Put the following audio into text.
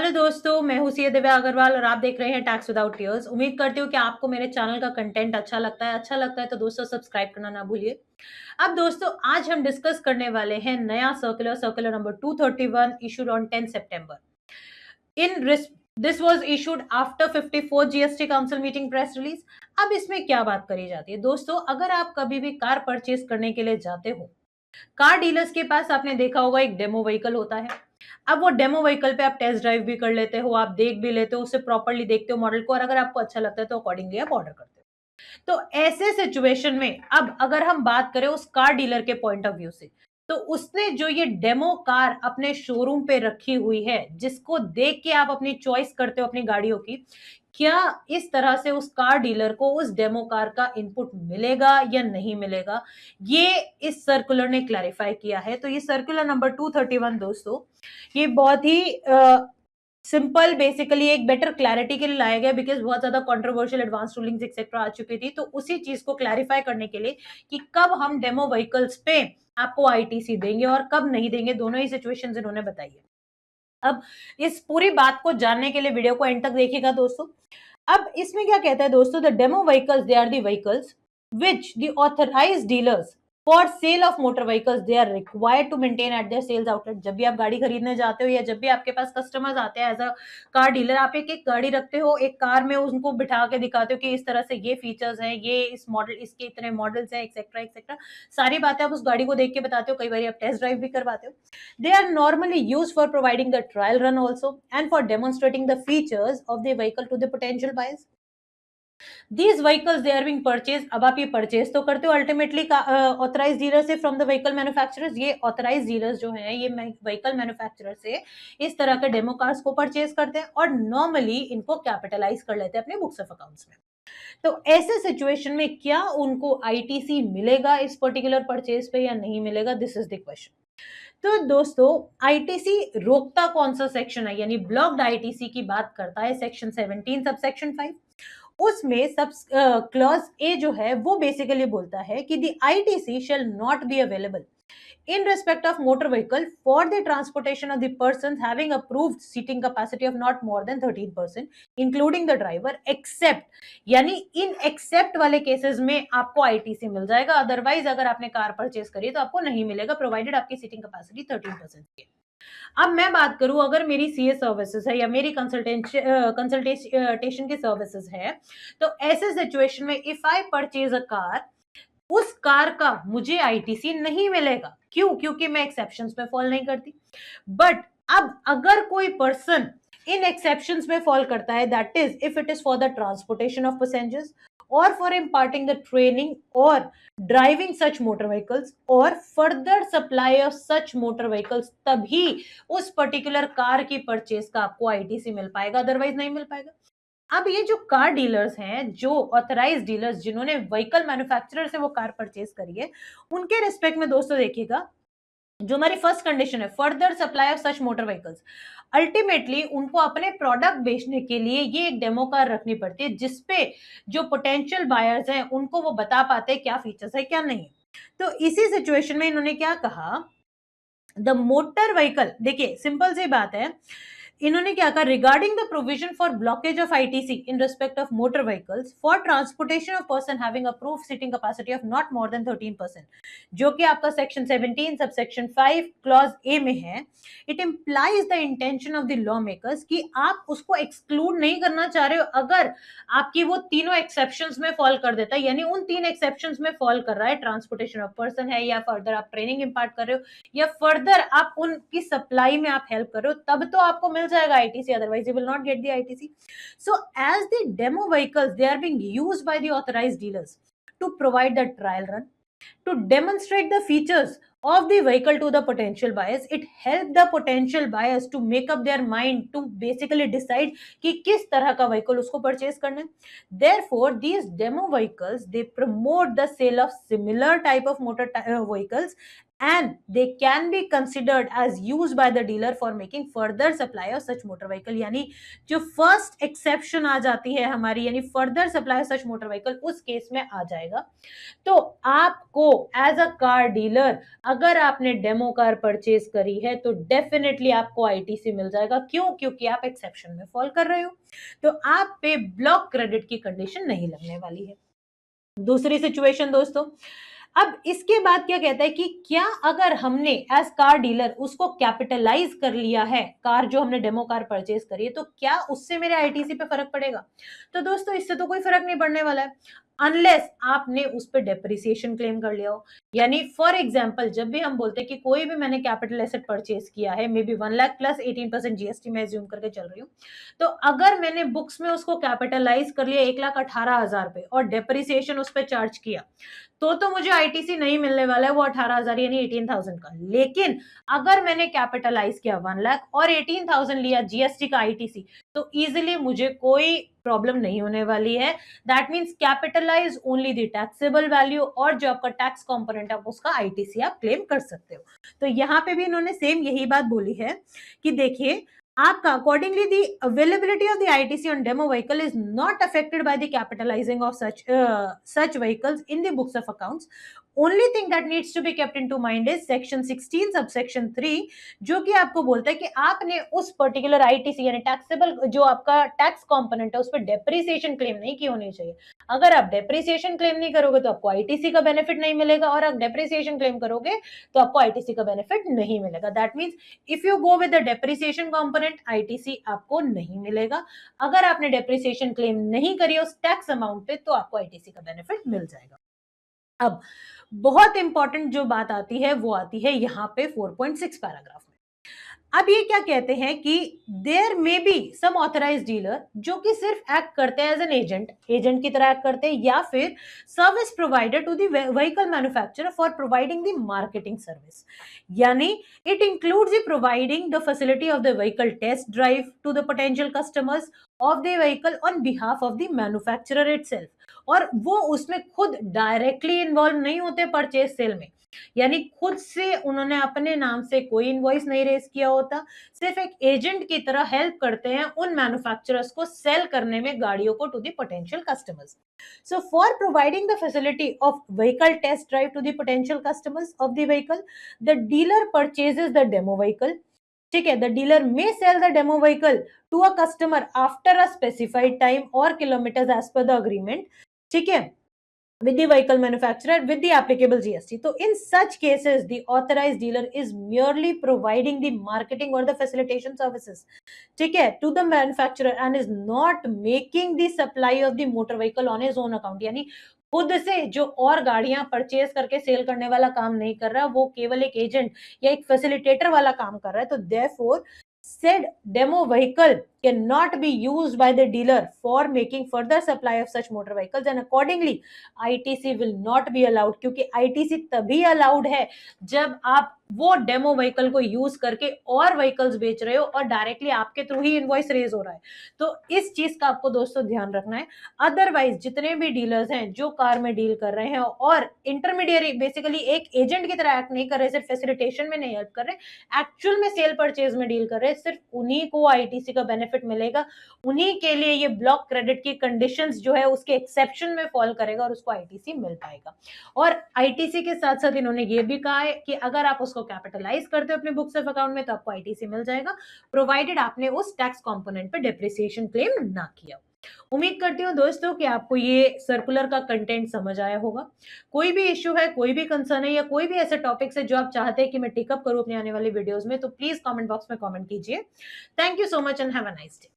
Hello दोस्तों, मैं हूँ सीए दिव्या अग्रवाल और आप देख रहे हैं टैक्स विदाउट टीयर्स। उम्मीद करती हूँ कि आपको मेरे चैनल का कंटेंट अच्छा लगता है तो दोस्तों सब्सक्राइब करना ना भूलिए। अब दोस्तों आज हम डिस्कस करने वाले हैं नया circular number 231 issued on 10 September. In this was issued after 54 GST council meeting press release. अब इसमें क्या बात करी जाती है दोस्तों, अगर आप कभी भी कार परचेज करने के लिए जाते हो, कार डीलर्स के पास आपने देखा होगा एक डेमो व्हीकल होता है। अब वो डेमो व्हीकल पे आप टेस्ट ड्राइव भी कर लेते हो, आप देख भी लेते हो, उसे प्रॉपर्ली देखते हो मॉडल को, और अगर आपको अच्छा लगता है तो अकॉर्डिंगली आप ऑर्डर करते हो। तो ऐसे सिचुएशन में अब अगर हम बात करें उस कार डीलर के पॉइंट ऑफ व्यू से, तो उसने जो ये डेमो कार अपने शोरूम पे रखी हुई है, जिसको देख के आप अपनी चॉइस करते हो अपनी गाड़ियों की, क्या इस तरह से उस कार डीलर को उस डेमो कार का इनपुट मिलेगा या नहीं मिलेगा, ये इस सर्कुलर ने क्लैरिफाई किया है। तो ये सर्कुलर नंबर 231 दोस्तों, ये बहुत ही सिंपल बेसिकली एक बेटर क्लैरिटी के लिए लाया गया, बिकॉज बहुत ज्यादा कंट्रोवर्शियल एडवांस रूलिंग्स एक्सेट्रा आ चुकी थी, तो उसी चीज को क्लैरिफाई करने के लिए कि कब हम डेमो व्हीकल्स पे आपको आईटीसी देंगे और कब नहीं देंगे, दोनों ही सिचुएशंस इन्होंने बताई है। अब इस पूरी बात को जानने के लिए वीडियो को एंड तक देखिएगा दोस्तों। अब इसमें क्या कहता है दोस्तों, the demo vehicles they are the vehicles which the authorized dealers for sale of motor vehicles they are required to maintain at their sales outlet। जब भी आप गाड़ी खरीदने जाते हो या जब भी आपके पास कस्टमर्स आते हैं एज अ कार डीलर, आप एक एक गाड़ी रखते हो, एक कार में उनको बिठा के दिखाते हो कि इस तरह से ये फीचर्स हैं, ये इस मॉडल, इसके इतने मॉडल्स हैं, एक्सेट्रा एक्सेट्रा, सारी बातें आप उस गाड़ी को देख के बताते हो, कई बार आप टेस्ट ड्राइव भी करवाते हो। They are normally used for providing the trial run also and for demonstrating the features of the vehicle to the potential buyers। These vehicles they are being purchased। अब आप ये परचेज तो करते हो ultimately authorise dealer से from the vehicle manufacturers. ये authorise dealers जो हैं ये व्हीकल मैन्युफैक्चरर से इस तरह के डेमो कार्स को परचेज करते हैं और नॉर्मली इनको कैपिटलाइज कर लेते हैं अपने बुक्स ऑफ अकाउंट्स में। तो ऐसे सिचुएशन में क्या उनको आईटीसी मिलेगा इस पर्टिकुलर परचेज पे या नहीं मिलेगा, दिस इज द क्वेश्चन। तो दोस्तों आईटीसी रोकता कौन सा सेक्शन है, यानी ब्लॉक्ड आईटीसी की बात करता है सेक्शन 17 सब सेक्शन 5। उसमें सब क्लॉज ए जो है वो बेसिकली बोलता है कि the ITC shall not be available in respect of motor vehicle for the transportation of the persons having approved seating capacity of not more than 13% including the driver except, यानी इन accept वाले cases में आपको ITC मिल जाएगा, otherwise अगर आपने car purchase करी तो आपको नहीं मिलेगा, प्रोवाइडेड आपकी सीटिंग कैपेसिटी 13% की है। अब मैं बात करूं, अगर मेरी सीए सर्विसेज है या मेरी कंसल्टेशन की सर्विसेज है, तो ऐसे सिचुएशन में if I purchase a car, उस कार का मुझे आईटीसी नहीं मिलेगा। क्यों? क्योंकि मैं एक्सेप्शंस में फॉल नहीं करती। बट अब अगर कोई पर्सन इन एक्सेप्शंस में फॉल करता है, that is if it is for the transportation of passengers और फॉर इम्पार्टिंग द ट्रेनिंग और ड्राइविंग सच मोटर व्हीकल्स और further supply of such motor vehicles, तभी उस पर्टिकुलर कार की परचेज का आपको आईटीसी मिल पाएगा, अदरवाइज नहीं मिल पाएगा। अब ये जो कार डीलर्स हैं, जो ऑथराइज्ड डीलर्स जिन्होंने व्हीकल मैन्युफैक्चरर से वो कार परचेज करी है, उनके रिस्पेक्ट में दोस्तों देखिएगा, जो हमारी फर्स्ट कंडीशन है further supply of such motor vehicles, ultimately उनको अपने प्रोडक्ट बेचने के लिए ये एक डेमो कार रखनी पड़ती है, जिसपे जो पोटेंशियल बायर्स हैं उनको वो बता पाते हैं क्या फीचर्स है क्या नहीं। तो इसी सिचुएशन में इन्होंने क्या कहा, द मोटर व्हीकल, देखिए सिंपल सी बात है, इन्होंने क्या कहा, regarding the provision for blockage of ITC in respect of motor vehicles for transportation of person having approved seating capacity of not more than 13%, जो कि आपका section 17 sub section 5 clause A में है। It implies the intention of the law makers कि आप उसको exclude नहीं करना चाह रहे हो अगर आपकी वो तीनों एक्सेप्शंस में फॉल कर देता है, यानी उन तीन एक्सेप्शंस में फॉल कर रहा है, ट्रांसपोर्टेशन ऑफ पर्सन है, या फर्दर आप ट्रेनिंग इंपार्ट कर रहे हो, या फर्दर आप उनकी सप्लाई में आप हेल्प कर रहे हो, तब तो आपको मिल जाएगा ITC, otherwise you will not get the ITC। So as the demo vehicles they are being used by the authorized dealers to provide the trial run, to demonstrate the features of the vehicle to the potential buyers, it help the potential buyers to make up their mind to basically decide कि किस तरह का vehicle उसको purchase करना है। Therefore these demo vehicles they promote the sale of similar type of motor vehicles and they can be considered as used by the dealer for making further supply of such motor vehicle। यानी जो first exception आ जाती है हमारी, यानी further supply सच motor vehicle, उस case में आ जाएगा। तो आपको एज अ कार डीलर अगर आपने डेमो कार परचेज करी है तो डेफिनेटली आपको आईटीसी मिल जाएगा। क्यों? क्योंकि आप एक्सेप्शन में फॉल कर रहे हो, तो आप पे ब्लॉक क्रेडिट की कंडीशन नहीं लगने वाली है। दूसरी सिचुएशन दोस्तों, अब इसके बाद क्या कहता है कि क्या अगर हमने एज कार डीलर उसको कैपिटलाइज कर लिया है, कार जो हमने डेमो कार परचेज करी है, तो क्या उससे मेरे आईटीसी पे फर्क पड़ेगा? तो दोस्तों इससे तो कोई फर्क नहीं पड़ने वाला है, अनलेस आपने उस पर डेप्रिसिएशन क्लेम कर लिया हो। यानी फॉर एग्जाम्पल जब भी हम बोलते हैं कि कोई भी मैंने कैपिटल एसेट परचेज किया है, may be 1 lakh plus 18% GST में एज्यूम करके चल रही हूँ, तो अगर मैंने बुक्स में उसको कैपिटलाइज कर लिया 1,18,000 पे और डेप्रिसिएशन उस पर चार्ज किया, तो मुझे आईटीसी नहीं मिलने वाला है वो 18,000 यानी 18,000 का। लेकिन अगर मैंने कैपिटलाइज किया 1 लाख और 18,000 लिया जीएसटी का आईटीसी, तो इजिली मुझे कोई प्रॉब्लम नहीं होने वाली है। That means capitalize only the taxable value, और जो आपका टैक्स कंपोनेंट है उसका आईटीसी आप क्लेम कर सकते हो। तो यहाँ पे भी इन्होंने सेम यही बात बोली है कि देखिए आपका accordingly the availability of the ITC on demo vehicle is not affected by the capitalizing of such vehicles in the books of accounts। only thing that needs to be kept into mind is section 16 subsection 3, जो कि आपको बोलता है कि आपने उस particular ITC यानी taxable जो आपका टैक्स कंपोनेंट है उस पर डेप्रिसिएशन क्लेम नहीं की होनी चाहिए। अगर आप डेप्रिसिएशन क्लेम नहीं करोगे तो आपको आईटीसी का बेनिफिट नहीं मिलेगा, और आप डेप्रिसिएशन क्लेम करोगे तो आपको आईटीसी का बेनिफिट नहीं मिलेगा। That means if you go with the depreciation component, ITC आपको नहीं मिलेगा। अगर आपने डेप्रिसिएशन क्लेम नहीं करी उस टैक्स अमाउंट पे, तो आपको आईटीसी का बेनिफिट मिल जाएगा। अब बहुत इंपॉर्टेंट जो बात आती है वो आती है यहाँ पे 4.6 पैराग्राफ में। अब ये क्या कहते हैं कि there may be some authorised dealer जो कि सिर्फ एक्ट करते हैं एज एन एजेंट की तरह एक्ट करते हैं, या फिर service provider to the vehicle manufacturer for providing the marketing service. यानी it includes the providing the facility of the vehicle test drive to the potential customers of the vehicle on behalf of the manufacturer itself. और वो उसमें खुद directly involve नहीं होते purchase sale में, यानी खुद से उन्होंने अपने नाम से कोई इनवॉइस नहीं रेज किया होता, सिर्फ एक एजेंट की तरह हेल्प करते हैं उन मैन्युफैक्चरर्स को सेल करने में गाड़ियों को to the potential customers. So for providing the facility of vehicle test drive to the potential customers of the vehicle, the dealer purchases the demo vehicle. ठीक है, the dealer may sell the demo vehicle to a customer after a specified time और kilometres as per the agreement. ठीक है, with the vehicle manufacturer with the applicable GST. So in such cases, the authorized dealer is merely providing the marketing or the facilitation services, ठीक है, to the manufacturer and is not making the supply of the motor vehicle on his own account। यानी खुद से जो और गाड़ियां purchase करके cell करने वाला काम नहीं कर रहा, वो केवल एक एजेंट या एक फैसिलिटेटर वाला काम कर रहा है। तो therefore said demo vehicle cannot be used by the dealer for making further supply of such motor vehicles, and accordingly ITC will not be allowed। क्योंकि ITC तभी अलाउड है जब आप वो डेमो व्हीकल को यूज करके और व्हीकल्स बेच रहे हो और डायरेक्टली आपके थ्रू ही इनवॉइस रेज हो रहा है। तो इस चीज का आपको दोस्तों ध्यान रखना है। अदरवाइज जितने भी डीलर्स हैं जो कार में डील कर रहे हैं और इंटरमीडियरी बेसिकली एक एजेंट की तरह एक्ट नहीं कर रहे, सिर्फ फैसिलिटेशन में नहीं हेल्प कर रहे, एक्चुअल में सेल परचेज में डील कर रहे हैं, सिर्फ उन्हीं को आईटीसी का बेनिफिट मिलेगा, उन्हीं के लिए ये ब्लॉक क्रेडिट की कंडीशंस जो है उसके एक्सेप्शन में फॉल करेगा और उसको आईटीसी मिल पाएगा। और आईटीसी के साथ साथ इन्होंने ये भी कहा है कि अगर आप उसको कैपिटलाइज करते हो अपने बुक्स ऑफ अकाउंट में तो आपको आईटीसी मिल जाएगा, प्रोवाइडेड आपने उस टैक्स कंपोनेंट पे डेप्रिसिएशन क्लेम ना किया। उम्मीद करती हूँ दोस्तों कि आपको ये सर्कुलर का कंटेंट समझ आया होगा। कोई भी इश्यू है, कोई भी कंसर्न है या कोई भी ऐसे टॉपिक्स है जो आप चाहते हैं कि मैं टेकअप करूं अपने आने वाले वीडियोस में, तो प्लीज कमेंट बॉक्स में कमेंट कीजिए। Thank you so much and have a nice day.